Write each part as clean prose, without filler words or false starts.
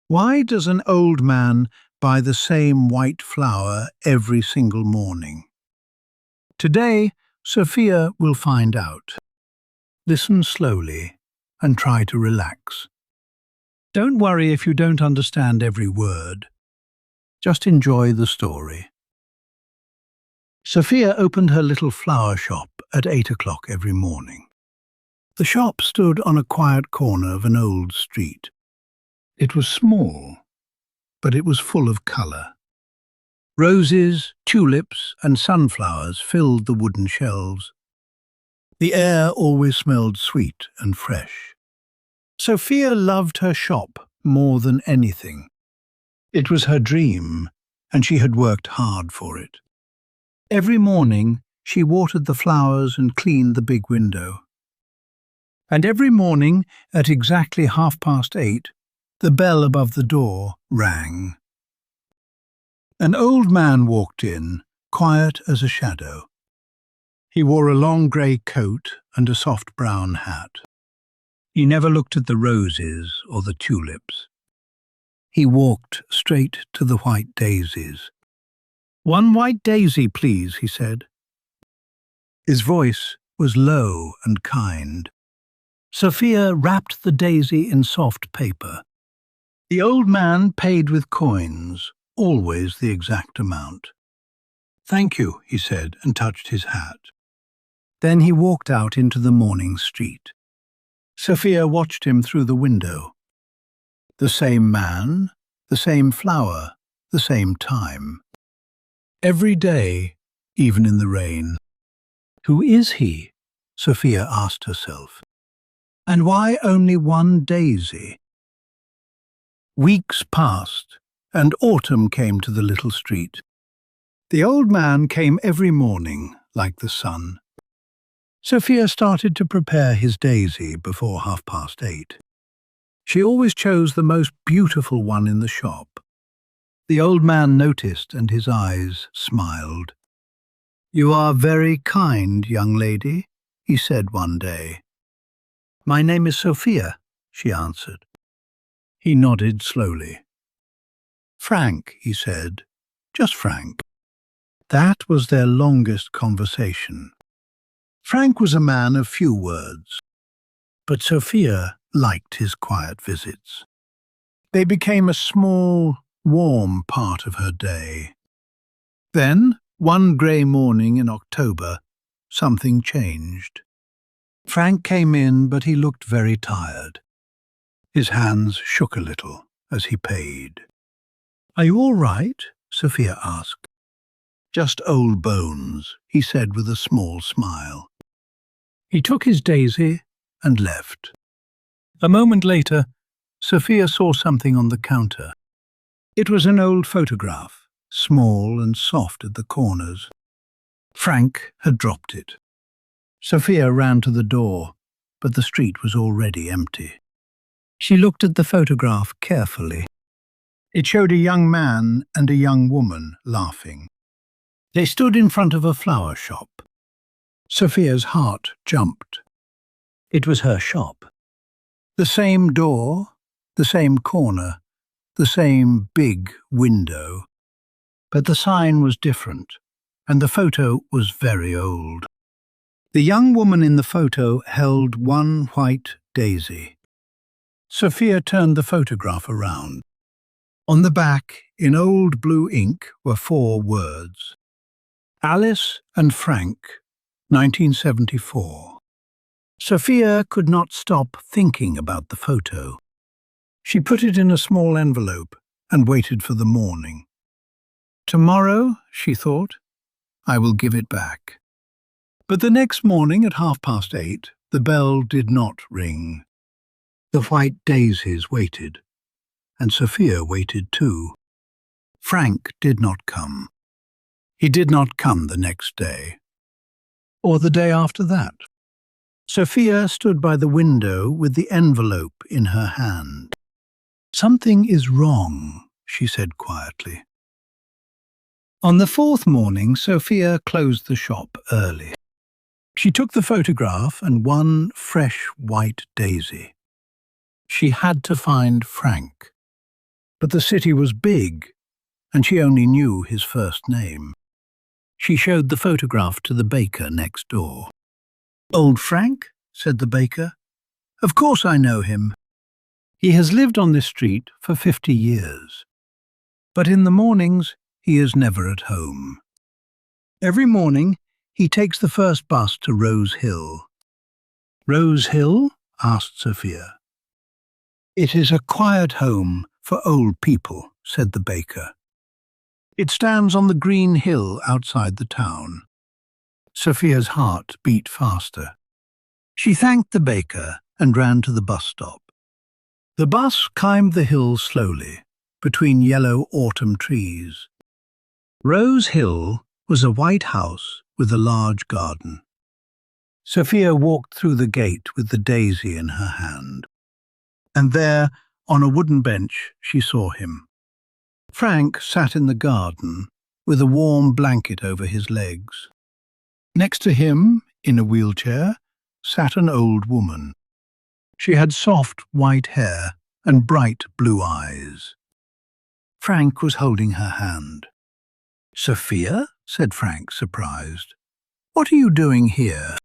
Why does an old man buy the same white flower every single morning? Today, Sophia will find out. Listen slowly and try to relax. Don't worry if you don't understand every word. Just enjoy the story. Sophia opened her little flower shop at 8 o'clock every morning. The shop stood on a quiet corner of an old street. It was small, but it was full of colour. Roses, tulips, and sunflowers filled the wooden shelves. The air always smelled sweet and fresh. Sophia loved her shop more than anything. It was her dream, and she had worked hard for it. Every morning, she watered the flowers and cleaned the big window. And every morning, at exactly 8:30, the bell above the door rang. An old man walked in, quiet as a shadow. He wore a long grey coat and a soft brown hat. He never looked at the roses or the tulips. He walked straight to the white daisies. "One white daisy, please," he said. His voice was low and kind. Sophia wrapped the daisy in soft paper. The old man paid with coins, always the exact amount. "Thank you," he said, and touched his hat. Then he walked out into the morning street. Sophia watched him through the window. The same man, the same flower, the same time. Every day, even in the rain. Who is he? Sophia asked herself. And why only one daisy? Weeks passed, and autumn came to the little street. The old man came every morning, like the sun. Sophia started to prepare his daisy before 8:30. She always chose the most beautiful one in the shop. The old man noticed, and his eyes smiled. "You are very kind, young lady," he said one day. "My name is Sophia," she answered. He nodded slowly. "Frank," he said, "just Frank." That was their longest conversation. Frank was a man of few words, but Sophia liked his quiet visits. They became a small, warm part of her day. Then, one grey morning in October, something changed. Frank came in, but he looked very tired. His hands shook a little as he paid. "Are you all right?" Sophia asked. "Just old bones," he said with a small smile. He took his daisy and left. A moment later, Sophia saw something on the counter. It was an old photograph, small and soft at the corners. Frank had dropped it. Sophia ran to the door, but the street was already empty. She looked at the photograph carefully. It showed a young man and a young woman laughing. They stood in front of a flower shop. Sophia's heart jumped. It was her shop. The same door, the same corner, the same big window. But the sign was different, and the photo was very old. The young woman in the photo held one white daisy. Sophia turned the photograph around. On the back, in old blue ink, were 4 words. Alice and Frank, 1974. Sophia could not stop thinking about the photo. She put it in a small envelope and waited for the morning. "Tomorrow," she thought, "I will give it back." But the next morning at 8:30, the bell did not ring. The white daisies waited, and Sophia waited too. Frank did not come. He did not come the next day, or the day after that. Sophia stood by the window with the envelope in her hand. "Something is wrong," she said quietly. On the 4th morning, Sophia closed the shop early. She took the photograph and one fresh white daisy. She had to find Frank. But the city was big, and she only knew his first name. She showed the photograph to the baker next door. "Old Frank?" said the baker. "Of course I know him. He has lived on this street for 50 years. But in the mornings, he is never at home. Every morning, he takes the first bus to Rose Hill." "Rose Hill?" asked Sophia. "It is a quiet home for old people," said the baker. "It stands on the green hill outside the town." Sophia's heart beat faster. She thanked the baker and ran to the bus stop. The bus climbed the hill slowly, between yellow autumn trees. Rose Hill was a white house with a large garden. Sophia walked through the gate with the daisy in her hand. And there, on a wooden bench, she saw him. Frank sat in the garden with a warm blanket over his legs. Next to him, in a wheelchair, sat an old woman. She had soft white hair and bright blue eyes. Frank was holding her hand. "Sophia?" said Frank, surprised. "What are you doing here?"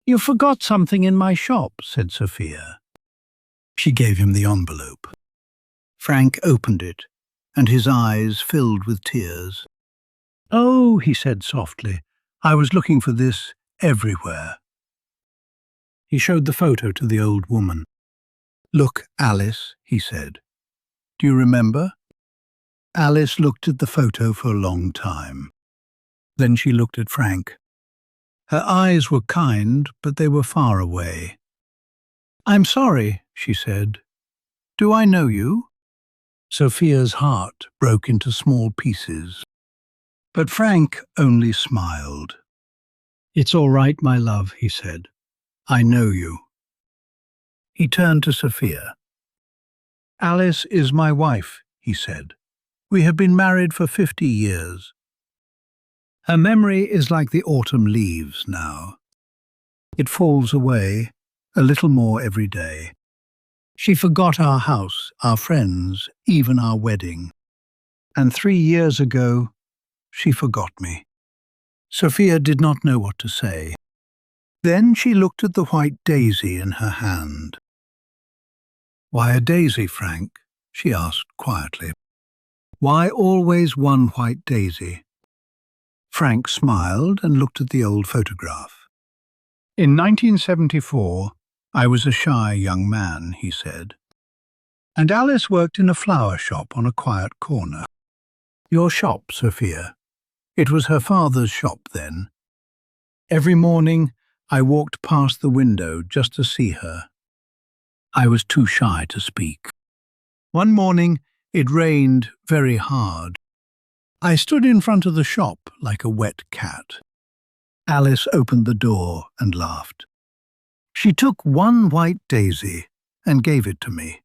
"You forgot something in my shop," said Sophia. She gave him the envelope. Frank opened it, and his eyes filled with tears. "Oh," he said softly, "I was looking for this everywhere." He showed the photo to the old woman. "Look, Alice," he said. "Do you remember?" Alice looked at the photo for a long time. Then she looked at Frank. Her eyes were kind, but they were far away. "I'm sorry," she said. "Do I know you?" Sophia's heart broke into small pieces. But Frank only smiled. "It's all right, my love," he said. "I know you." He turned to Sophia. "Alice is my wife," he said. "We have been married for 50 years. Her memory is like the autumn leaves now. It falls away, a little more every day. She forgot our house, our friends, even our wedding. And 3 years ago, she forgot me." Sophia did not know what to say. Then she looked at the white daisy in her hand. "Why a daisy, Frank?" she asked quietly. "Why always one white daisy?" Frank smiled and looked at the old photograph. "In 1974, I was a shy young man," he said. "And Alice worked in a flower shop on a quiet corner." "Your shop, Sophia?" It was her father's shop then. Every morning, I walked past the window just to see her. I was too shy to speak. One morning, it rained very hard. I stood in front of the shop like a wet cat. Alice opened the door and laughed. She took one white daisy and gave it to me.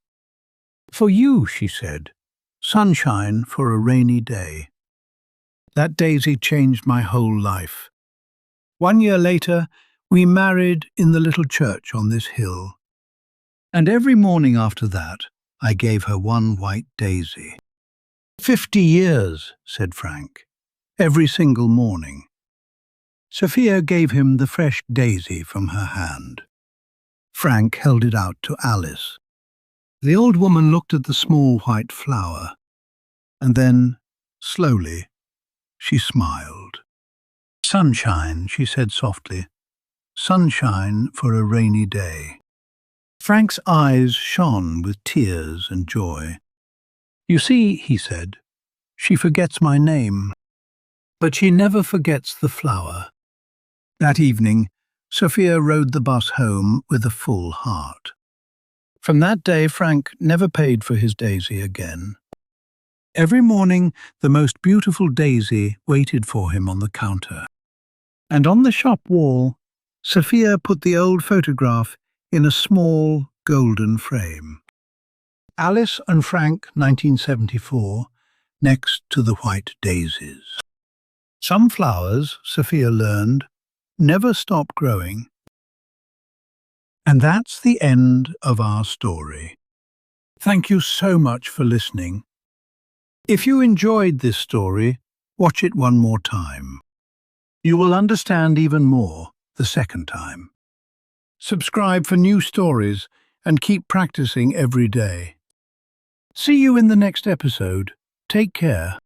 "For you," she said, "sunshine for a rainy day." That daisy changed my whole life. 1 year later, we married in the little church on this hill. And every morning after that, I gave her one white daisy. 50 years, said Frank, every single morning. Sophia gave him the fresh daisy from her hand. Frank held it out to Alice. The old woman looked at the small white flower, and then, slowly, she smiled. "Sunshine," she said softly. "Sunshine for a rainy day." Frank's eyes shone with tears and joy. "You see," he said, "she forgets my name, but she never forgets the flower." That evening, Sophia rode the bus home with a full heart. From that day, Frank never paid for his daisy again. Every morning, the most beautiful daisy waited for him on the counter. And on the shop wall, Sophia put the old photograph in a small golden frame. Alice and Frank, 1974, next to the white daisies. Some flowers, Sophia learned, never stop growing. And that's the end of our story. Thank you so much for listening. If you enjoyed this story, watch it one more time. You will understand even more the second time. Subscribe for new stories and keep practicing every day. See you in the next episode. Take care.